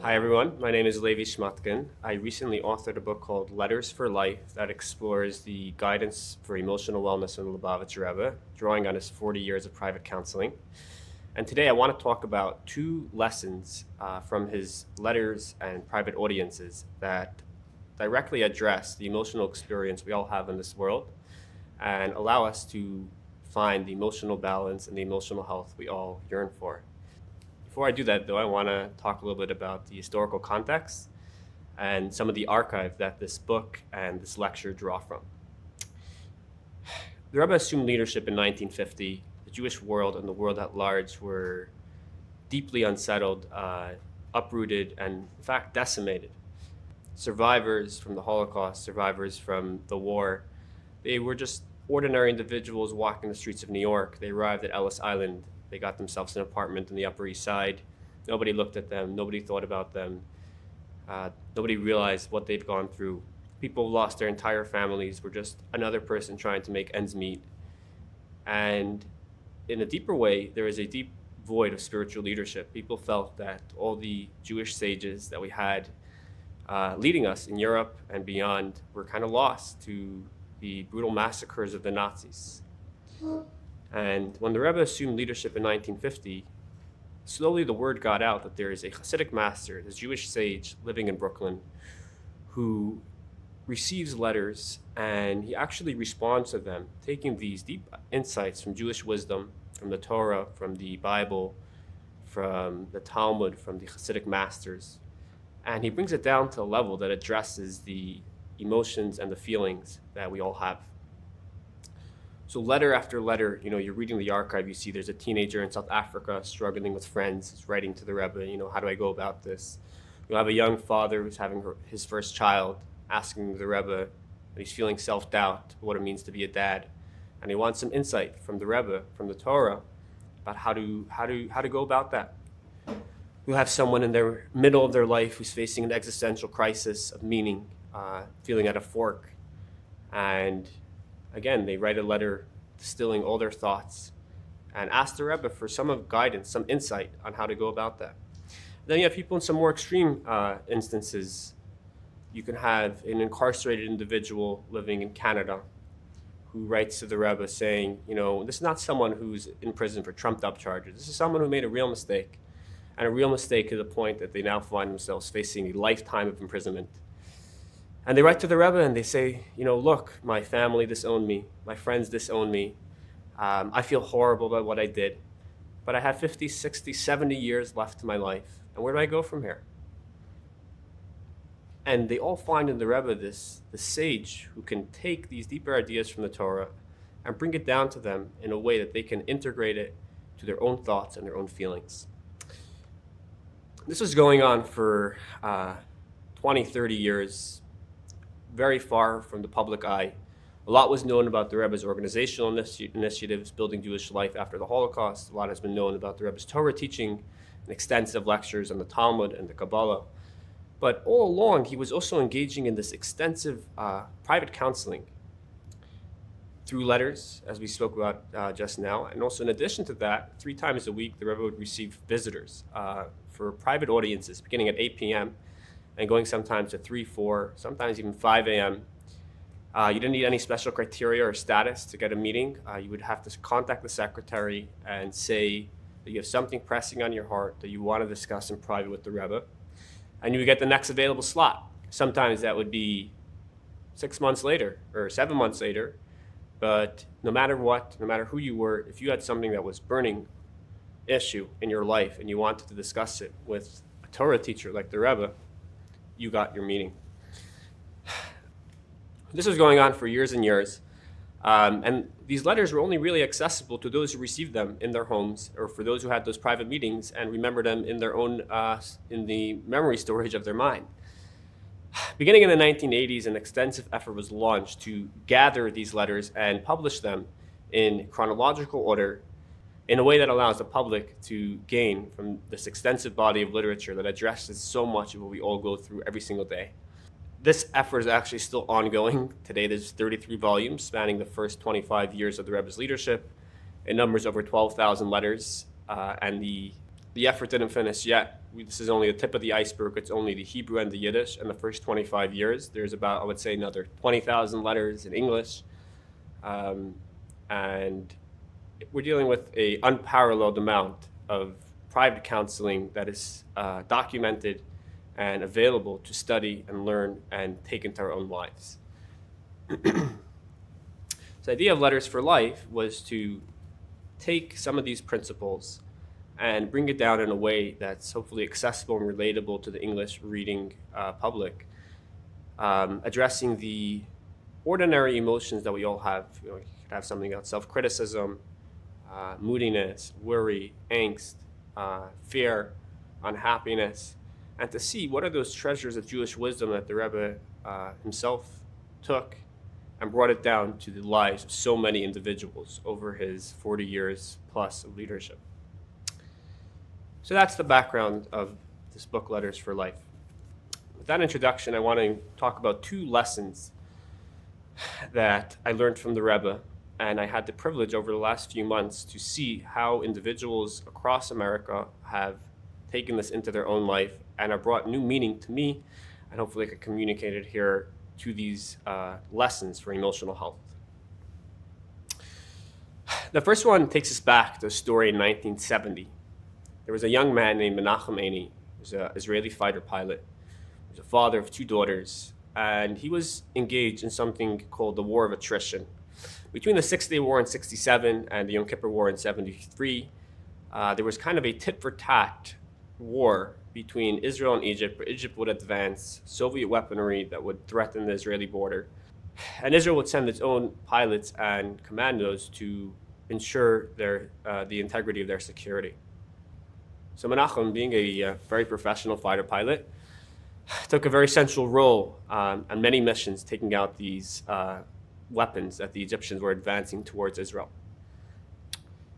Hi everyone, my name is Levi Shmatkin. I recently authored a book called Letters for Life that explores the guidance for emotional wellness in the Lubavitcher Rebbe, drawing on his 40 years of private counseling. And today I want to talk about two lessons from his letters and private audiences that directly address the emotional experience we all have in this world and allow us to find the emotional balance and the emotional health we all yearn for. Before I do that, though, I want to talk a little bit about the historical context and some of the archive that this book and this lecture draw from. The Rebbe assumed leadership in 1950. The Jewish world and the world at large were deeply unsettled, uprooted, and in fact decimated. Survivors from the Holocaust, survivors from the war, they were just ordinary individuals walking the streets of New York. They arrived at Ellis Island. They got themselves an apartment in the Upper East Side. Nobody looked at them. Nobody thought about them. Nobody realized what they've gone through. People lost their entire families, were just another person trying to make ends meet. And in a deeper way, there is a deep void of spiritual leadership. People felt that all the Jewish sages that we had leading us in Europe and beyond were kind of lost to the brutal massacres of the Nazis. And when the Rebbe assumed leadership in 1950, slowly the word got out that there is a Hasidic master, this Jewish sage living in Brooklyn, who receives letters and he actually responds to them, taking these deep insights from Jewish wisdom, from the Torah, from the Bible, from the Talmud, from the Hasidic masters, and he brings it down to a level that addresses the emotions and the feelings that we all have. So letter after letter, you're reading the archive, you see there's a teenager in South Africa struggling with friends, who's writing to the Rebbe, how do I go about this? You'll have a young father who's having his first child, asking the Rebbe, and he's feeling self-doubt, what it means to be a dad. And he wants some insight from the Rebbe, from the Torah, about how to go about that. You'll have someone in their middle of their life who's facing an existential crisis of meaning, feeling at a fork. And again, they write a letter distilling all their thoughts and ask the Rebbe for some guidance, some insight on how to go about that. Then you have people in some more extreme instances. You can have an incarcerated individual living in Canada who writes to the Rebbe saying, this is not someone who's in prison for trumped up charges. This is someone who made a real mistake, and a real mistake to the point that they now find themselves facing a lifetime of imprisonment. And they write to the Rebbe and they say, look, my family disowned me. My friends disowned me. I feel horrible about what I did. But I have 50, 60, 70 years left to my life. And where do I go from here? And they all find in the Rebbe the sage who can take these deeper ideas from the Torah and bring it down to them in a way that they can integrate it to their own thoughts and their own feelings. This was going on for 20, 30 years. Very far from the public eye. A lot was known about the Rebbe's organizational initiatives, building Jewish life after the Holocaust. A lot has been known about the Rebbe's Torah teaching and extensive lectures on the Talmud and the Kabbalah. But all along, he was also engaging in this extensive private counseling through letters, as we spoke about just now. And also in addition to that, 3 times a week, the Rebbe would receive visitors for private audiences, beginning at 8 p.m., and going sometimes to 3, 4, sometimes even 5 a.m. You didn't need any special criteria or status to get a meeting. You would have to contact the secretary and say that you have something pressing on your heart that you want to discuss in private with the Rebbe, and you would get the next available slot. Sometimes that would be 6 months later or 7 months later, but no matter what, no matter who you were, if you had something that was burning issue in your life and you wanted to discuss it with a Torah teacher like the Rebbe, you got your meeting. This was going on for years and years. And these letters were only really accessible to those who received them in their homes, or for those who had those private meetings and remembered them in their own, in the memory storage of their mind. Beginning in the 1980s, an extensive effort was launched to gather these letters and publish them in chronological order in a way that allows the public to gain from this extensive body of literature that addresses so much of what we all go through every single day. This effort is actually still ongoing. Today there's 33 volumes spanning the first 25 years of the Rebbe's leadership. It numbers over 12,000 letters, and the The effort didn't finish yet. This is only the tip of the iceberg. It's only the Hebrew and the Yiddish in the first 25 years. There's about, I would say, another 20,000 letters in English. And we're dealing with an unparalleled amount of private counseling that is documented and available to study and learn and take into our own lives. So the idea of Letters for Life was to take some of these principles and bring it down in a way that's hopefully accessible and relatable to the English reading public, addressing the ordinary emotions that we all have. You could have something about self-criticism, moodiness, worry, angst, fear, unhappiness, and to see what are those treasures of Jewish wisdom that the Rebbe himself took and brought it down to the lives of so many individuals over his 40 years plus of leadership. So that's the background of this book, Letters for Life. With that introduction, I want to talk about 2 lessons that I learned from the Rebbe, and I had the privilege over the last few months to see how individuals across America have taken this into their own life and have brought new meaning to me, and hopefully I can communicate it here to these lessons for emotional health. The first one takes us back to a story in 1970. There was a young man named Menachem Eini. He was an Israeli fighter pilot. He was a father of 2 daughters, and he was engaged in something called the War of Attrition. Between the Six-Day War in 1967 and the Yom Kippur War in 1973, there was kind of a tit-for-tat war between Israel and Egypt, where Egypt would advance Soviet weaponry that would threaten the Israeli border. And Israel would send its own pilots and commandos to ensure the integrity of their security. So Menachem, being a very professional fighter pilot, took a very central role on many missions, taking out these weapons that the Egyptians were advancing towards Israel.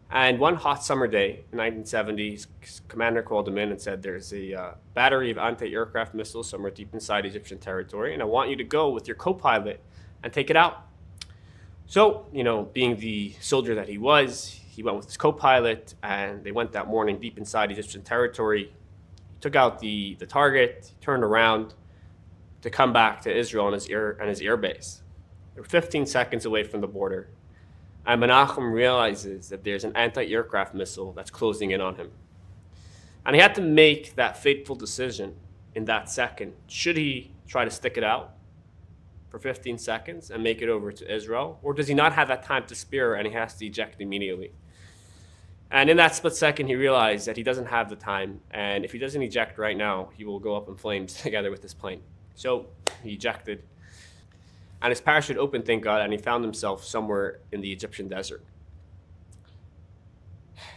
And one hot summer day in 1970, his commander called him in and said, there's a battery of anti-aircraft missiles somewhere deep inside Egyptian territory, and I want you to go with your co-pilot and take it out. So, being the soldier that he was, he went with his co-pilot, and they went that morning deep inside Egyptian territory. He took out the target, he turned around to come back to Israel and his air base. They were 15 seconds away from the border. And Menachem realizes that there's an anti-aircraft missile that's closing in on him. And he had to make that fateful decision in that second. Should he try to stick it out for 15 seconds and make it over to Israel? Or does he not have that time to spare and he has to eject immediately? And in that split second, he realized that he doesn't have the time. And if he doesn't eject right now, he will go up in flames together with his plane. So he ejected. And his parachute opened, thank God, and he found himself somewhere in the Egyptian desert.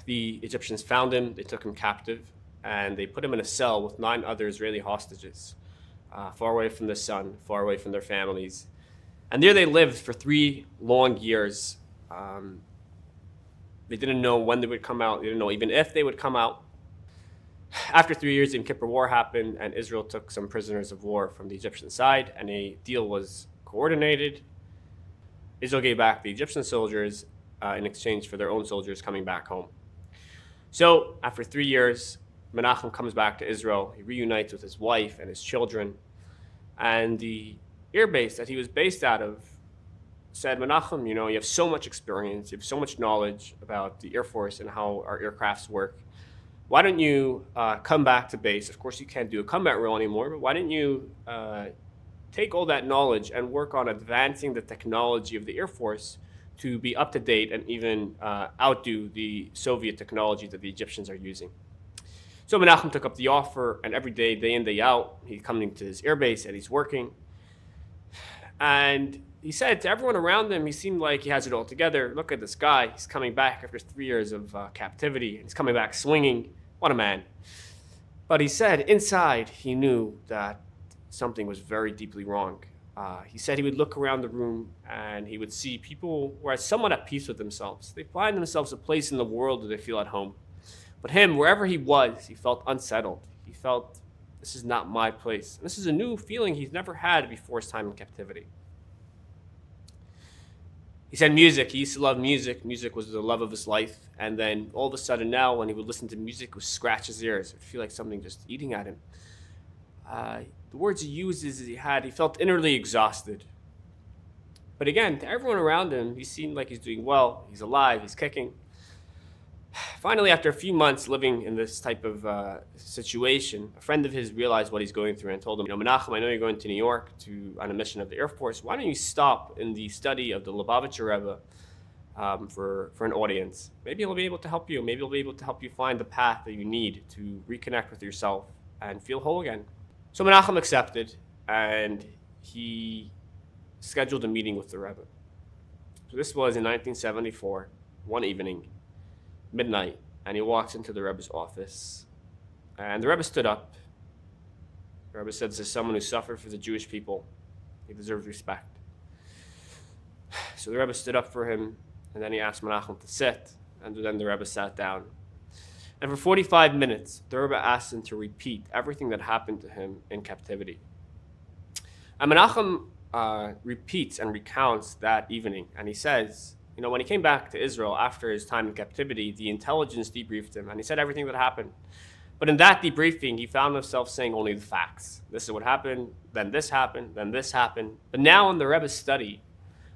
The Egyptians found him, they took him captive, and they put him in a cell with 9 other Israeli hostages, far away from the sun, far away from their families. And there they lived for 3 long years. They didn't know when they would come out. They didn't know even if they would come out. After 3 years, the Yom Kippur War happened, and Israel took some prisoners of war from the Egyptian side, and a deal was coordinated. Israel gave back the Egyptian soldiers in exchange for their own soldiers coming back home. So after 3 years, Menachem comes back to Israel. He reunites with his wife and his children. And the air base that he was based out of said, Menachem, you have so much experience, you have so much knowledge about the Air Force and how our aircrafts work. Why don't you come back to base? Of course, you can't do a combat role anymore, but why don't you take all that knowledge and work on advancing the technology of the Air Force to be up to date and even outdo the Soviet technology that the Egyptians are using. So Menachem took up the offer, and every day in, day out, he's coming to his airbase and he's working. And he said to everyone around him, he seemed like he has it all together. Look at this guy. He's coming back after 3 years of captivity. And he's coming back swinging. What a man. But he said inside he knew that something was very deeply wrong. He said he would look around the room and he would see people who are somewhat at peace with themselves. They find themselves a place in the world where they feel at home. But him, wherever he was, he felt unsettled. He felt, this is not my place. And this is a new feeling he's never had before his time in captivity. He said music. He used to love music. Music was the love of his life. And then all of a sudden now, when he would listen to music, it would scratch his ears. It would feel like something just eating at him. The words he uses, he felt innerly exhausted. But again, to everyone around him, he seemed like he's doing well. He's alive. He's kicking. Finally, after a few months living in this type of situation, a friend of his realized what he's going through and told him, Menachem, I know you're going to New York on a mission of the Air Force. Why don't you stop in the study of the Lubavitcher Rebbe for an audience? Maybe he'll be able to help you. Maybe he'll be able to help you find the path that you need to reconnect with yourself and feel whole again. So Menachem accepted, and he scheduled a meeting with the Rebbe. So this was in 1974, one evening, midnight, and he walks into the Rebbe's office. And the Rebbe stood up. The Rebbe said, this is someone who suffered for the Jewish people. He deserves respect. So the Rebbe stood up for him, and then he asked Menachem to sit, and then the Rebbe sat down. And for 45 minutes, the Rebbe asked him to repeat everything that happened to him in captivity. And Menachem repeats and recounts that evening, and he says, when he came back to Israel after his time in captivity, the intelligence debriefed him, and he said everything that happened. But in that debriefing, he found himself saying only the facts. This is what happened, then this happened, then this happened. But now in the Rebbe's study,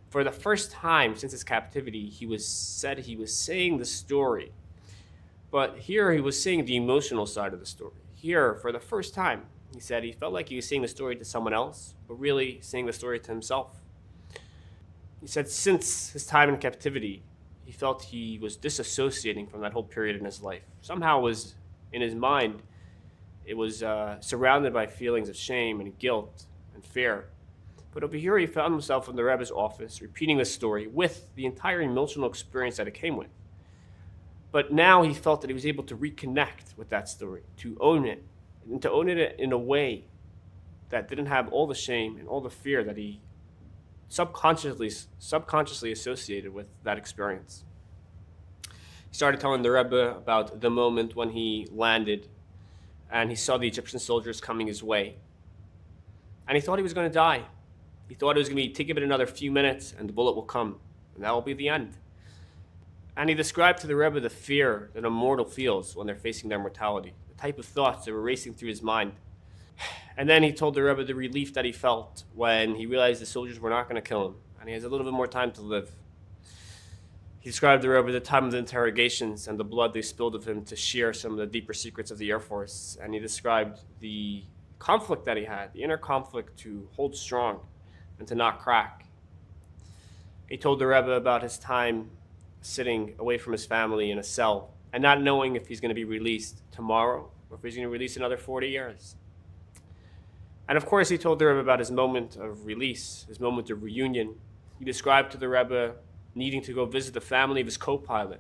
for the first time since his captivity, he was saying the story. But here he was saying the emotional side of the story. Here, for the first time, he said he felt like he was saying the story to someone else, but really saying the story to himself. He said since his time in captivity, he felt he was disassociating from that whole period in his life. Somehow was in his mind, it was surrounded by feelings of shame and guilt and fear. But over here he found himself in the Rebbe's office, repeating the story with the entire emotional experience that it came with. But now he felt that he was able to reconnect with that story, to own it, and to own it in a way that didn't have all the shame and all the fear that he subconsciously associated with that experience. He started telling the Rebbe about the moment when he landed and he saw the Egyptian soldiers coming his way. And he thought he was going to die. He thought it was going to take it another few minutes and the bullet will come, and that will be the end. And he described to the Rebbe the fear that a mortal feels when they're facing their mortality, the type of thoughts that were racing through his mind. And then he told the Rebbe the relief that he felt when he realized the soldiers were not going to kill him, and he has a little bit more time to live. He described to the Rebbe the time of the interrogations and the blood they spilled of him to share some of the deeper secrets of the Air Force. And he described the conflict that he had, the inner conflict to hold strong and to not crack. He told the Rebbe about his time sitting away from his family in a cell and not knowing if he's going to be released tomorrow or if he's going to be released another 40 years. And of course, he told the Rebbe about his moment of release, his moment of reunion. He described to the Rebbe needing to go visit the family of his co-pilot,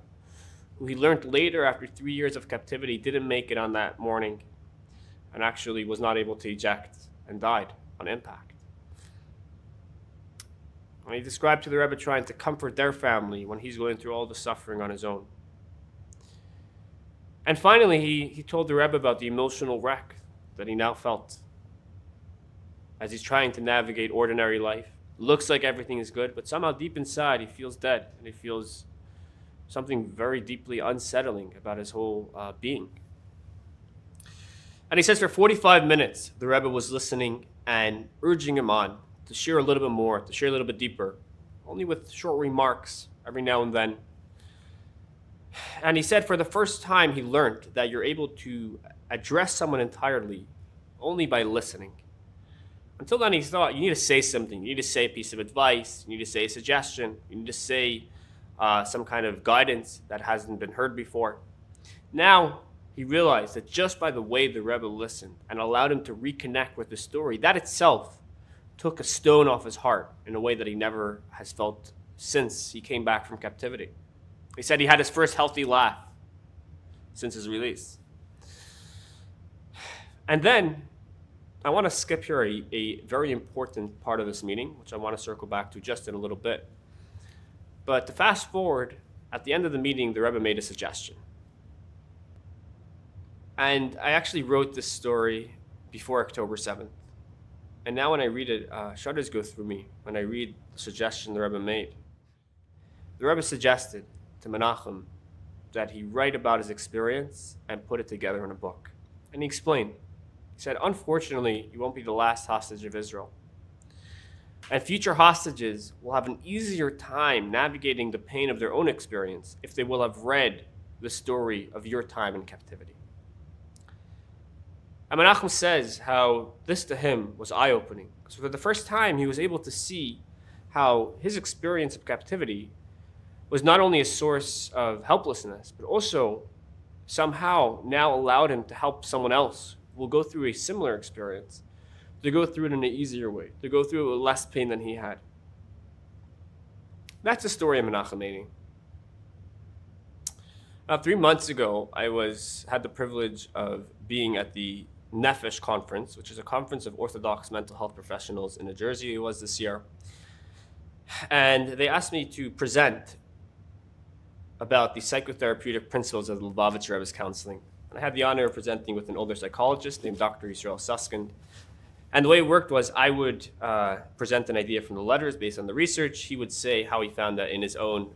who he learned later after 3 years of captivity didn't make it on that morning and actually was not able to eject and died on impact. And he described to the Rebbe trying to comfort their family when he's going through all the suffering on his own. And finally, he told the Rebbe about the emotional wreck that he now felt as he's trying to navigate ordinary life. Looks like everything is good, but somehow deep inside he feels dead, and he feels something very deeply unsettling about his whole being. And he says for 45 minutes, the Rebbe was listening and urging him on to share a little bit more, to share a little bit deeper, only with short remarks every now and then. And he said for the first time he learned that you're able to address someone entirely only by listening. Until then, he thought you need to say something. You need to say a piece of advice. You need to say a suggestion. You need to say some kind of guidance that hasn't been heard before. Now, he realized that just by the way the Rebbe listened and allowed him to reconnect with the story, that itself took a stone off his heart in a way that he never has felt since he came back from captivity. He said he had his first healthy laugh since his release. And then, I want to skip here a very important part of this meeting, which I want to circle back to just in a little bit. But to fast forward, at the end of the meeting, the Rebbe made a suggestion. And I actually wrote this story before October 7th. And now when I read it, shudders go through me when I read the suggestion the Rebbe made. the Rebbe suggested to Menachem that he write about his experience and put it together in a book. And he explained. He said, unfortunately, you won't be the last hostage of Israel. And future hostages will have an easier time navigating the pain of their own experience if they will have read the story of your time in captivity. And Menachem says how this to him was eye-opening. So for the first time, he was able to see how his experience of captivity was not only a source of helplessness, but also somehow now allowed him to help someone else who will go through a similar experience, to go through it in an easier way, to go through it with less pain than he had. That's the story of Menachem Meni. 3 months ago, I had the privilege of being at the Nefesh conference, which is a conference of Orthodox mental health professionals in New Jersey. It was this year. And they asked me to present about the psychotherapeutic principles of the Lubavitch Rebbe's counseling. And I had the honor of presenting with an older psychologist named Dr. Yisrael Suskind. And the way it worked was I would present an idea from the letters based on the research. He would say how he found that in his own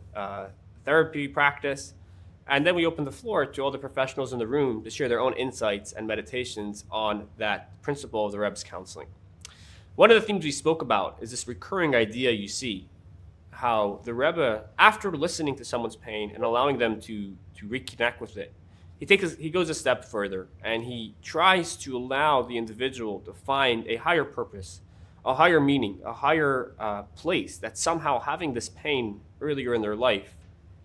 therapy practice. And then we opened the floor to all the professionals in the room to share their own insights and meditations on that principle of the Rebbe's counseling. One of the things we spoke about is this recurring idea you see, how the Rebbe, after listening to someone's pain and allowing them to reconnect with it, he goes a step further and he tries to allow the individual to find a higher purpose, a higher meaning, a higher place that somehow having this pain earlier in their life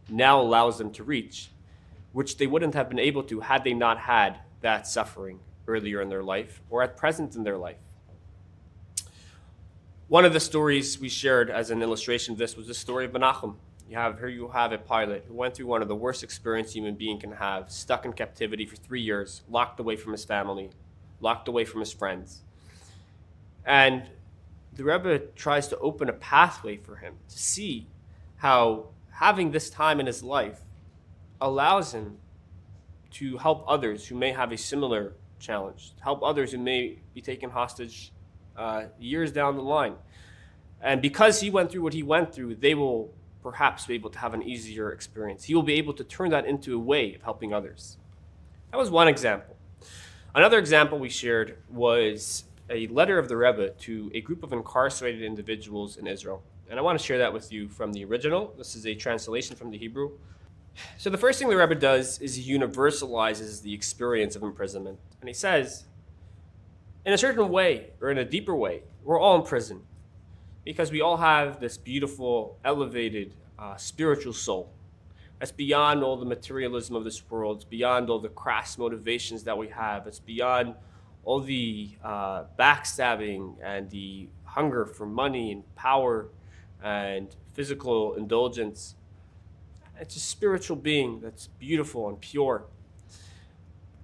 now allows them to reach, which they wouldn't have been able to had they not had that suffering earlier in their life or at present in their life. One of the stories we shared as an illustration of this was the story of Menachem. Here you have a pilot who went through one of the worst experiences a human being can have, stuck in captivity for 3 years, locked away from his family, locked away from his friends. And the Rebbe tries to open a pathway for him to see how having this time in his life allows him to help others who may have a similar challenge, to help others who may be taken hostage years down the line. And because he went through what he went through, they will perhaps be able to have an easier experience. He will be able to turn that into a way of helping others. That was one example. Another example we shared was a letter of the Rebbe to a group of incarcerated individuals in Israel. And I want to share that with you from the original. This is a translation from the Hebrew. So the first thing the Rebbe does is he universalizes the experience of imprisonment. And he says, in a certain way, or in a deeper way, we're all in prison because we all have this beautiful, elevated, spiritual soul that's beyond all the materialism of this world. It's beyond all the crass motivations that we have. It's beyond all the backstabbing and the hunger for money and power and physical indulgence. It's a spiritual being that's beautiful and pure.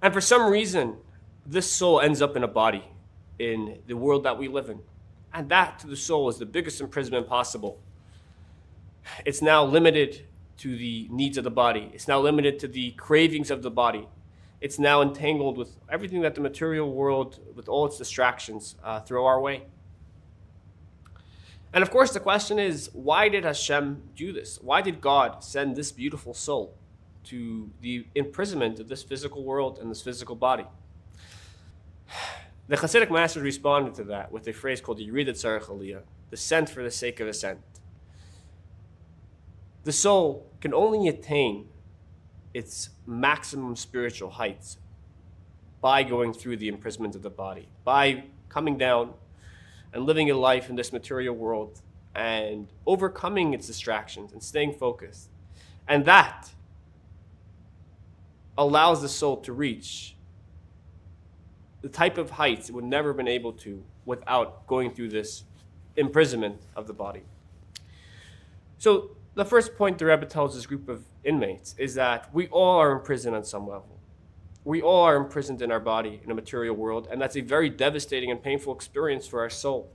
And for some reason, this soul ends up in a body in the world that we live in. And that to the soul is the biggest imprisonment possible. It's now limited to the needs of the body. It's now limited to the cravings of the body. It's now entangled with everything that the material world, with all its distractions, throw our way. And of course, the question is, why did Hashem do this? Why did God send this beautiful soul to the imprisonment of this physical world and this physical body? The Hasidic masters responded to that with a phrase called Yeridat Tzarech Aliyah, descent for the sake of ascent. The soul can only attain its maximum spiritual heights by going through the imprisonment of the body, by coming down and living a life in this material world and overcoming its distractions and staying focused. And that allows the soul to reach the type of heights it would never have been able to without going through this imprisonment of the body. So the first point the Rebbe tells this group of inmates is that we all are in prison on some level. We all are imprisoned in our body in a material world, and that's a very devastating and painful experience for our soul.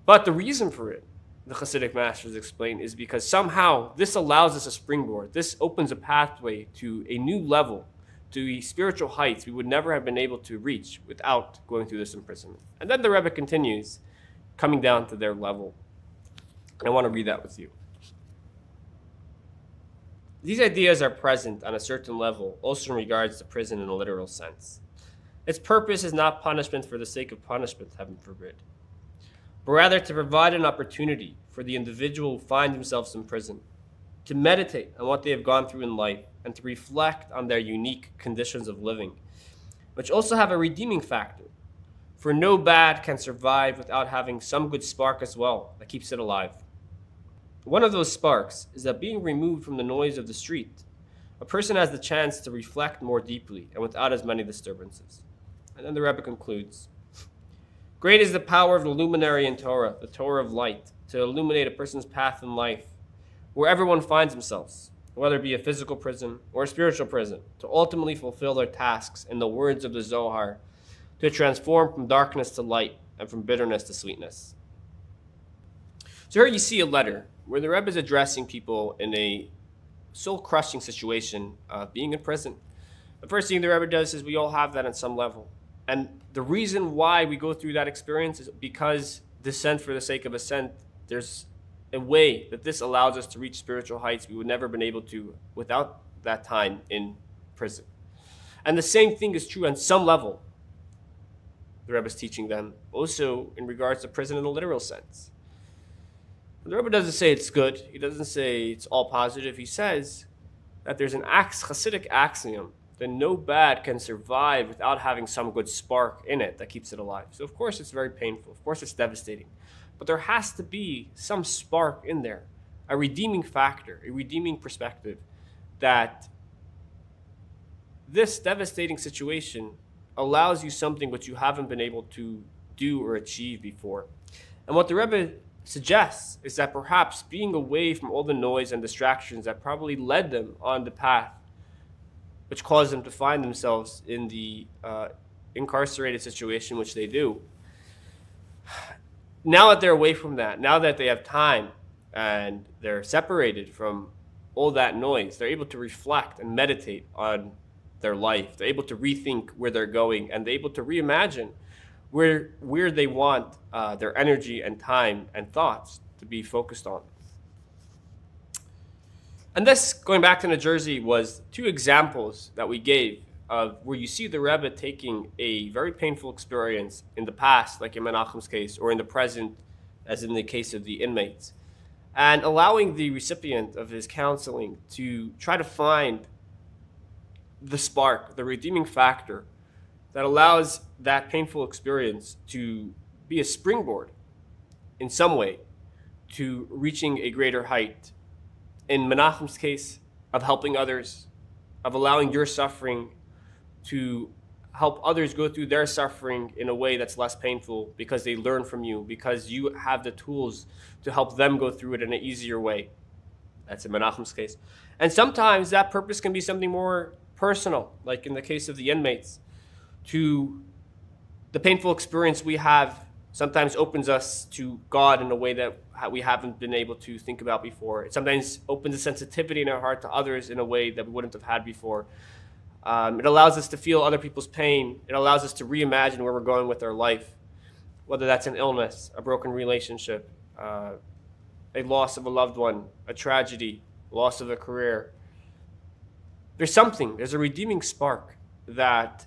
But the reason for it, the Hasidic masters explain, is because somehow this allows us a springboard. This opens a pathway to a new level, to spiritual heights we would never have been able to reach without going through this imprisonment. And then the Rebbe continues, coming down to their level. And I want to read that with you. These ideas are present on a certain level, also in regards to prison in a literal sense. Its purpose is not punishment for the sake of punishment, heaven forbid, but rather to provide an opportunity for the individual who find themselves in prison to meditate on what they have gone through in life and to reflect on their unique conditions of living, which also have a redeeming factor. For no bad can survive without having some good spark as well that keeps it alive. One of those sparks is that being removed from the noise of the street, a person has the chance to reflect more deeply and without as many disturbances. And then the Rebbe concludes, great is the power of the luminary in Torah, the Torah of light, to illuminate a person's path in life, wherever one finds themselves, whether it be a physical prison or a spiritual prison, to ultimately fulfill their tasks in the words of the Zohar, to transform from darkness to light and from bitterness to sweetness. So here you see a letter where the Rebbe is addressing people in a soul-crushing situation of being in prison. The first thing the Rebbe does is we all have that on some level. And the reason why we go through that experience is because descent for the sake of ascent, there's a way that this allows us to reach spiritual heights we would never have been able to without that time in prison. And the same thing is true on some level, the Rebbe is teaching them, also in regards to prison in a literal sense. The Rebbe doesn't say it's good. He doesn't say it's all positive. He says that there's an Hasidic axiom that no bad can survive without having some good spark in it that keeps it alive. So of course it's very painful. Of course it's devastating. But there has to be some spark in there, a redeeming factor, a redeeming perspective that this devastating situation allows you something which you haven't been able to do or achieve before. And what the Rebbe suggests is that perhaps being away from all the noise and distractions that probably led them on the path which caused them to find themselves in the incarcerated situation which they do. Now that they're away from that, now that they have time and they're separated from all that noise, they're able to reflect and meditate on their life. They're able to rethink where they're going, and they're able to reimagine where they want their energy and time and thoughts to be focused on. And this, going back to New Jersey, was two examples that we gave of where you see the Rebbe taking a very painful experience in the past, like in Menachem's case, or in the present, as in the case of the inmates, and allowing the recipient of his counseling to try to find the spark, the redeeming factor that allows that painful experience to be a springboard in some way to reaching a greater height. In Menachem's case, of helping others, of allowing your suffering to help others go through their suffering in a way that's less painful because they learn from you, because you have the tools to help them go through it in an easier way. That's in Menachem's case. And sometimes that purpose can be something more personal, like in the case of the inmates. To the painful experience we have sometimes opens us to God in a way that we haven't been able to think about before. It sometimes opens a sensitivity in our heart to others in a way that we wouldn't have had before. It allows us to feel other people's pain. It allows us to reimagine where we're going with our life, whether that's an illness, a broken relationship, a loss of a loved one, a tragedy, loss of a career. There's a redeeming spark that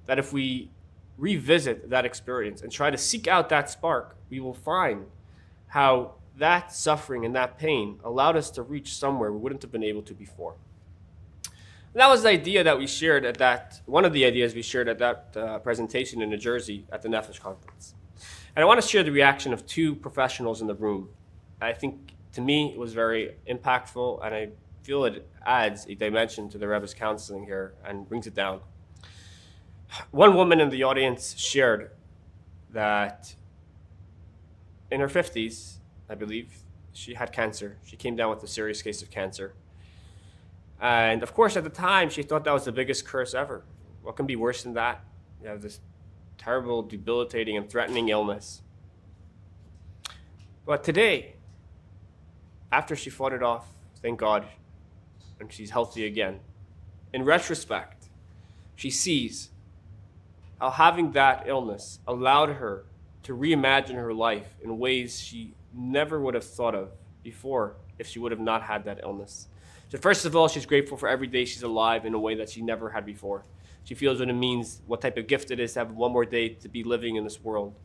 if we revisit that experience and try to seek out that spark, we will find how that suffering and that pain allowed us to reach somewhere we wouldn't have been able to before. And that was the idea that we shared one of the ideas we shared at that presentation in New Jersey at the Nefesh conference. And I want to share the reaction of two professionals in the room. I think, to me, it was very impactful, and I feel it adds a dimension to the Rebbe's counseling here and brings it down. One woman in the audience shared that in her 50s, I believe, she had cancer. She came down with a serious case of cancer. And of course, at the time, she thought that was the biggest curse ever. What can be worse than that? You have this terrible, debilitating, and threatening illness. But today, after she fought it off, thank God, and she's healthy again, in retrospect, she sees how having that illness allowed her to reimagine her life in ways she never would have thought of before if she would have not had that illness. So first of all, she's grateful for every day she's alive in a way that she never had before. She feels what it means, what type of gift it is to have one more day to be living in this world.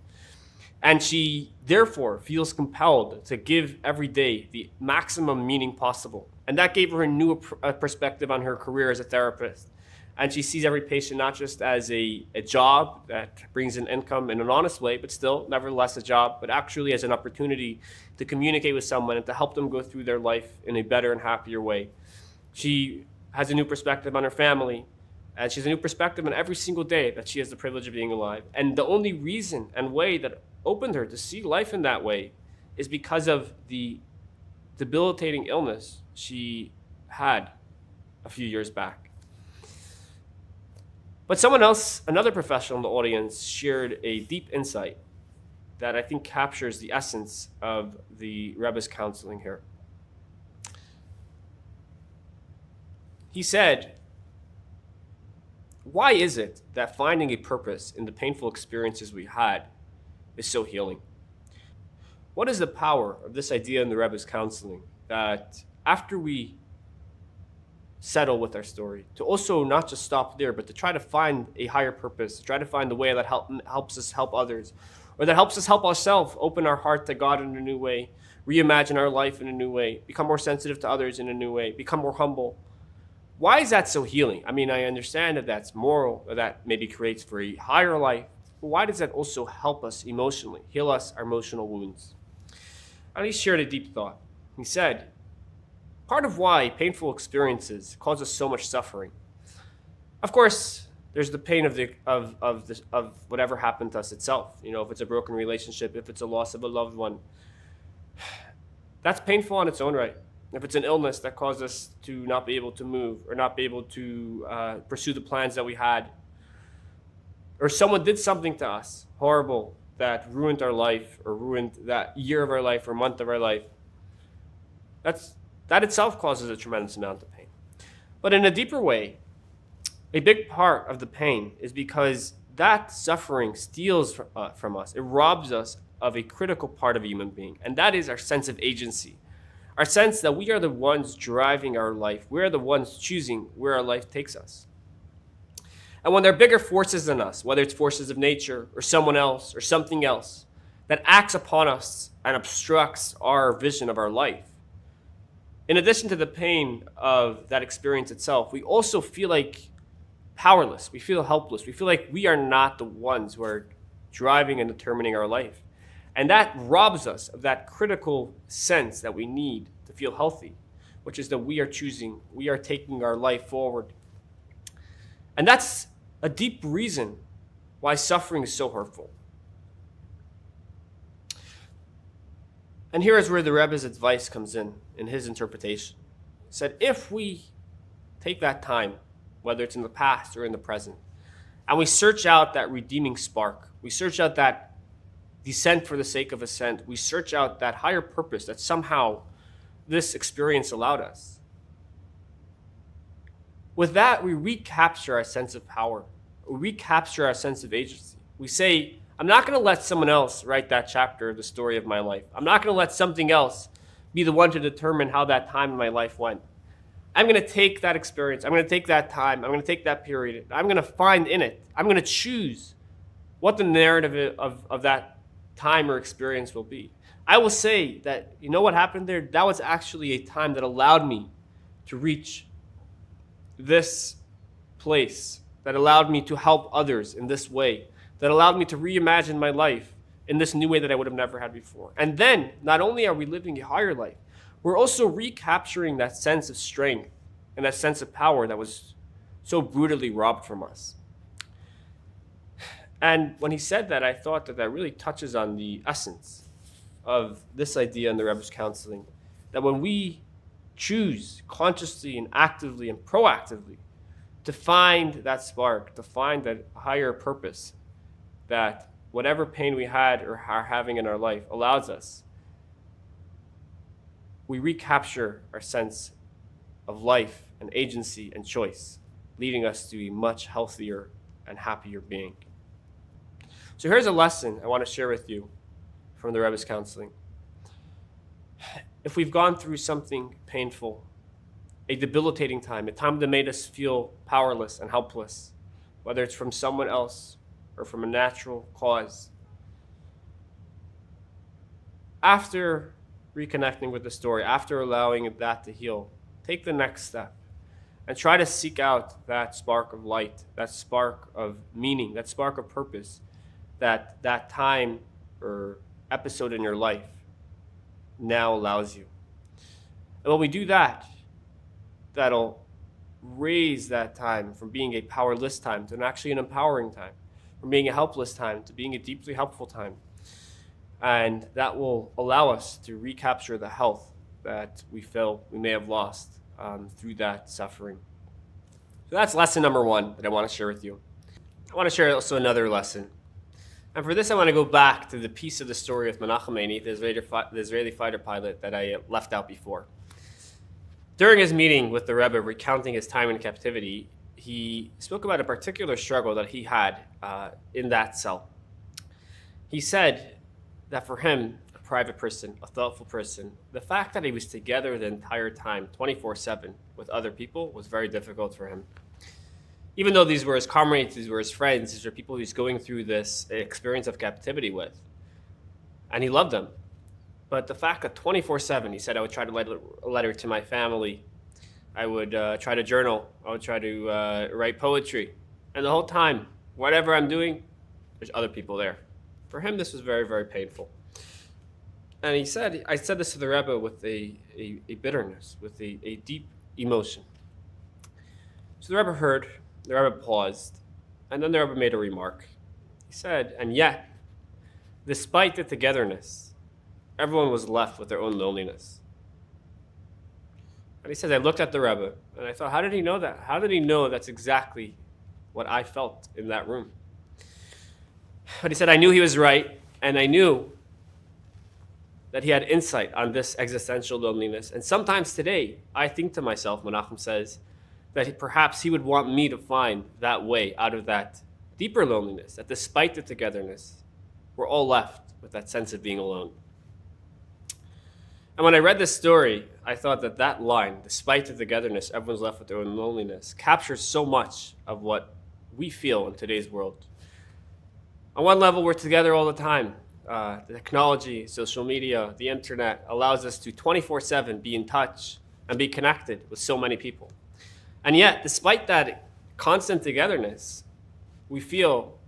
And she therefore feels compelled to give every day the maximum meaning possible. And that gave her a new perspective on her career as a therapist. And she sees every patient not just as a job that brings in income in an honest way, but still, nevertheless, a job, but actually as an opportunity to communicate with someone and to help them go through their life in a better and happier way. She has a new perspective on her family, and she has a new perspective on every single day that she has the privilege of being alive. And the only reason and way that opened her to see life in that way is because of the debilitating illness she had a few years back. But someone else, another professional in the audience, shared a deep insight that I think captures the essence of the Rebbe's counseling here. He said, why is it that finding a purpose in the painful experiences we had is so healing? What is the power of this idea in the Rebbe's counseling that after we settle with our story, to also not just stop there, but to try to find a higher purpose, to try to find the way that helps us help others, or that helps us help ourselves open our heart to God in a new way, reimagine our life in a new way, become more sensitive to others in a new way, become more humble. Why is that so healing? I mean, I understand that that's moral, or that maybe creates for a higher life, but why does that also help us emotionally, heal us our emotional wounds? And he shared a deep thought. He said, part of why painful experiences cause us so much suffering. Of course, there's the pain of whatever happened to us itself. You know, if it's a broken relationship, if it's a loss of a loved one, that's painful on its own right. If it's an illness that caused us to not be able to move or not be able to pursue the plans that we had, or someone did something to us horrible that ruined our life or ruined that year of our life or month of our life, that itself causes a tremendous amount of pain. But in a deeper way, a big part of the pain is because that suffering steals from us. It robs us of a critical part of a human being, and that is our sense of agency. Our sense that we are the ones driving our life. We are the ones choosing where our life takes us. And when there are bigger forces than us, whether it's forces of nature or someone else or something else that acts upon us and obstructs our vision of our life, in addition to the pain of that experience itself, we also feel like powerless. We feel helpless. We feel like we are not the ones who are driving and determining our life. And that robs us of that critical sense that we need to feel healthy, which is that we are choosing, we are taking our life forward. And that's a deep reason why suffering is so hurtful. And here is where the Rebbe's advice comes in his interpretation. He said, if we take that time, whether it's in the past or in the present, and we search out that redeeming spark, we search out that descent for the sake of ascent, we search out that higher purpose that somehow this experience allowed us. With that, we recapture our sense of power, we recapture our sense of agency. We say, I'm not going to let someone else write that chapter of the story of my life. I'm not going to let something else be the one to determine how that time in my life went. I'm going to take that experience. I'm going to take that time. I'm going to take that period. I'm going to find in it. I'm going to choose what the narrative of that time or experience will be. I will say that, you know what happened there? That was actually a time that allowed me to reach this place, that allowed me to help others in this way, that allowed me to reimagine my life in this new way that I would have never had before. And then, not only are we living a higher life, we're also recapturing that sense of strength and that sense of power that was so brutally robbed from us. And when he said that, I thought that really touches on the essence of this idea in the Rebbe's counseling, that when we choose consciously and actively and proactively to find that spark, to find that higher purpose, that whatever pain we had or are having in our life allows us, we recapture our sense of life and agency and choice, leading us to a much healthier and happier being. So here's a lesson I want to share with you from the Rebbe's counseling. If we've gone through something painful, a debilitating time, a time that made us feel powerless and helpless, whether it's from someone else or from a natural cause. After reconnecting with the story, after allowing that to heal, take the next step and try to seek out that spark of light, that spark of meaning, that spark of purpose, that time or episode in your life now allows you. And when we do that, that'll raise that time from being a powerless time to actually an empowering time, from being a helpless time to being a deeply helpful time. And that will allow us to recapture the health that we feel we may have lost through that suffering. So that's lesson number one that I want to share with you. I want to share also another lesson. And for this, I want to go back to the piece of the story with Menachem Eini, the Israeli fighter pilot that I left out before. During his meeting with the Rebbe, recounting his time in captivity, he spoke about a particular struggle that he had in that cell. He said that for him, a private person, a thoughtful person, the fact that he was together the entire time, 24/7, with other people was very difficult for him. Even though these were his comrades, these were his friends, these were people he was going through this experience of captivity with. And he loved them. But the fact that 24/7, he said, I would try to write a letter to my family. I would try to journal. I would try to write poetry. And the whole time, whatever I'm doing, there's other people there. For him, this was very, very painful. And he said, I said this to the Rebbe with a bitterness, with a deep emotion. So the Rebbe heard, the Rebbe paused, and then the Rebbe made a remark. He said, and yet, despite the togetherness, everyone was left with their own loneliness. And he says, I looked at the Rebbe, and I thought, how did he know that? How did he know that's exactly what I felt in that room? But he said, I knew he was right, and I knew that he had insight on this existential loneliness. And sometimes today, I think to myself, Menachem says, that perhaps he would want me to find that way out of that deeper loneliness, that despite the togetherness, we're all left with that sense of being alone. And when I read this story, I thought that that line, despite the togetherness, everyone's left with their own loneliness, captures so much of what we feel in today's world. On one level, we're together all the time. The technology, social media, the internet allows us to 24/7 be in touch and be connected with so many people. And yet, despite that constant togetherness, we feel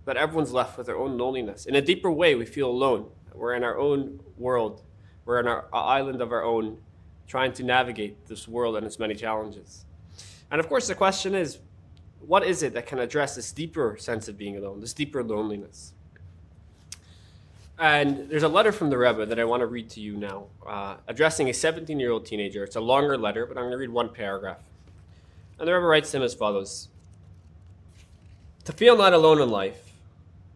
that everyone's left with their own loneliness. In a deeper way, we feel alone. We're in our own world. We're in our island of our own, trying to navigate this world and its many challenges. And of course, the question is, what is it that can address this deeper sense of being alone, this deeper loneliness? And there's a letter from the Rebbe that I want to read to you now, addressing a 17-year-old teenager. It's a longer letter, but I'm going to read one paragraph. And the Rebbe writes to him as follows. To feel not alone in life,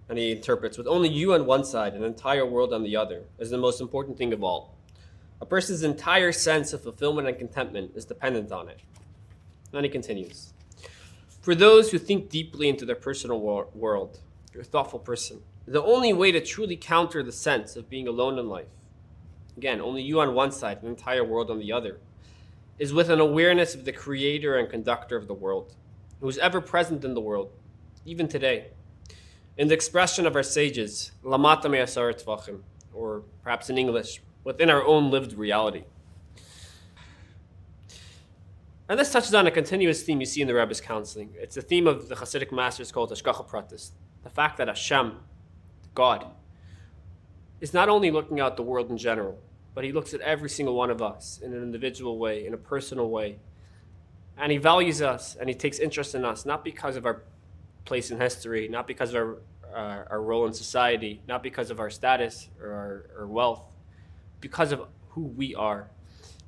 and he interprets, with only you on one side and an entire world on the other, is the most important thing of all. A person's entire sense of fulfillment and contentment is dependent on it. And then he continues. For those who think deeply into their personal world, you're a thoughtful person. The only way to truly counter the sense of being alone in life, again, only you on one side, an entire world on the other, is with an awareness of the creator and conductor of the world, who is ever present in the world, even today. In the expression of our sages, lamata me'asar tvachim, or perhaps in English, within our own lived reality. And this touches on a continuous theme you see in the Rebbe's counseling. It's a theme of the Hasidic masters called Hashgacha Pratis, the fact that Hashem, God, is not only looking at the world in general, but he looks at every single one of us in an individual way, in a personal way. And he values us and he takes interest in us, not because of our place in history, not because of our role in society, not because of our status or our wealth, because of who we are.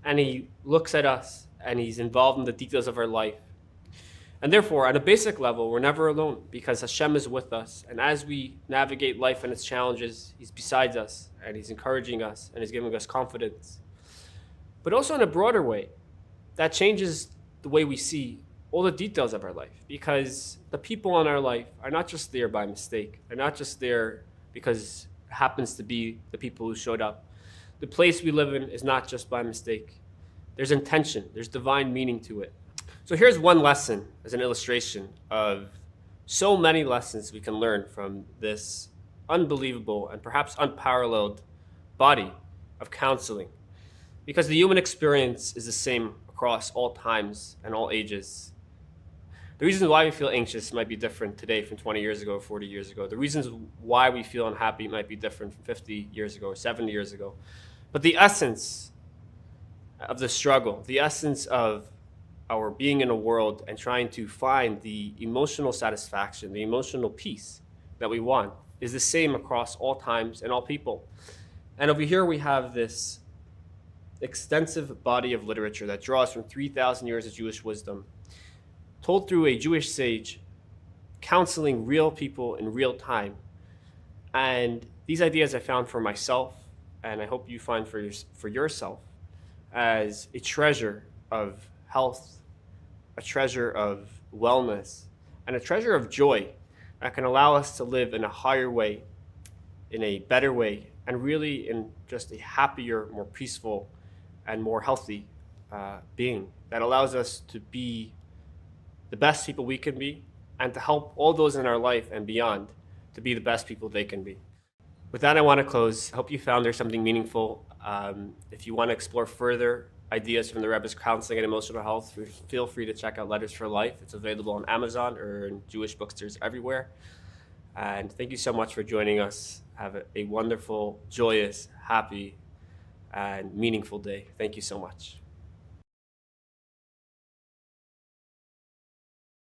And he looks at us and he's involved in the details of our life. And therefore, at a basic level, we're never alone because Hashem is with us. And as we navigate life and its challenges, he's beside us and he's encouraging us and he's giving us confidence. But also in a broader way, that changes the way we see all the details of our life, because the people in our life are not just there by mistake. They're not just there because it happens to be the people who showed up. The place we live in is not just by mistake. There's intention, there's divine meaning to it. So here's one lesson as an illustration of so many lessons we can learn from this unbelievable and perhaps unparalleled body of counseling. Because the human experience is the same across all times and all ages. The reasons why we feel anxious might be different today from 20 years ago or 40 years ago. The reasons why we feel unhappy might be different from 50 years ago or 70 years ago. But the essence of the struggle, the essence of our being in a world and trying to find the emotional satisfaction, the emotional peace that we want is the same across all times and all people. And over here we have this extensive body of literature that draws from 3,000 years of Jewish wisdom, told through a Jewish sage, counseling real people in real time. And these ideas I found for myself, and I hope you find for yourself, as a treasure of health, a treasure of wellness, and a treasure of joy that can allow us to live in a higher way, in a better way, and really in just a happier, more peaceful, and more healthy being that allows us to be the best people we can be and to help all those in our life and beyond to be the best people they can be. With that, I want to close. I hope you found there's something meaningful. If you want to explore further ideas from the Rebbe's counseling and emotional health, feel free to check out Letters for Life. It's available on Amazon or in Jewish bookstores everywhere. And thank you so much for joining us. Have a wonderful, joyous, happy, and meaningful day. Thank you so much.